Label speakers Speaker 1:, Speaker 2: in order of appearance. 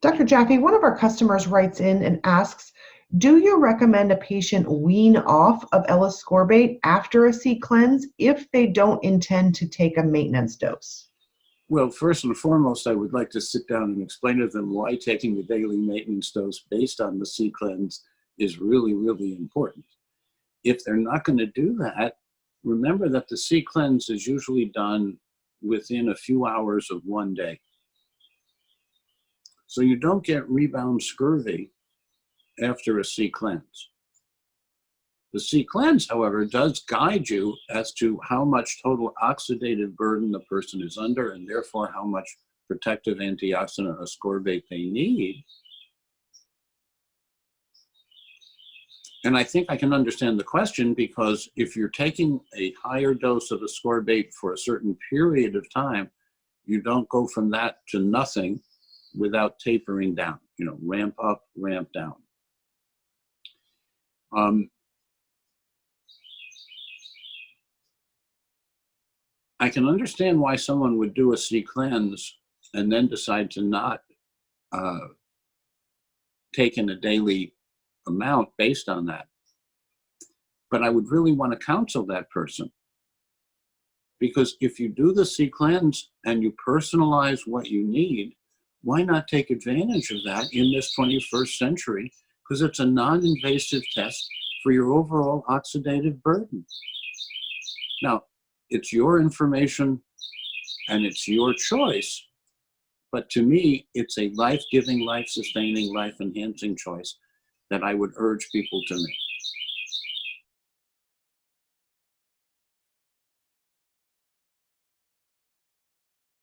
Speaker 1: Dr. Jaffe, one of our customers writes in and asks, do you recommend a patient wean off of L-Ascorbate after a C cleanse if they don't intend to take a maintenance dose?
Speaker 2: Well, first and foremost, I would like to sit down and explain to them why taking the daily maintenance dose based on the C cleanse is really, really important. If they're not going to do that, remember that the C cleanse is usually done within a few hours of one day. So you don't get rebound scurvy after a C cleanse. The C cleanse, however, does guide you as to how much total oxidative burden the person is under and therefore how much protective antioxidant ascorbate they need. And I think I can understand the question, because if you're taking a higher dose of ascorbate for a certain period of time, you don't go from that to nothing without tapering down, ramp up, ramp down. I can understand why someone would do a C cleanse and then decide to not take in a daily amount based on that. But I would really want to counsel that person, because if you do the C cleanse and you personalize what you need, why not take advantage of that in this 21st century? Because it's a non-invasive test for your overall oxidative burden. Now, it's your information and it's your choice, but to me, it's a life-giving, life-sustaining, life-enhancing choice that I would urge people to make.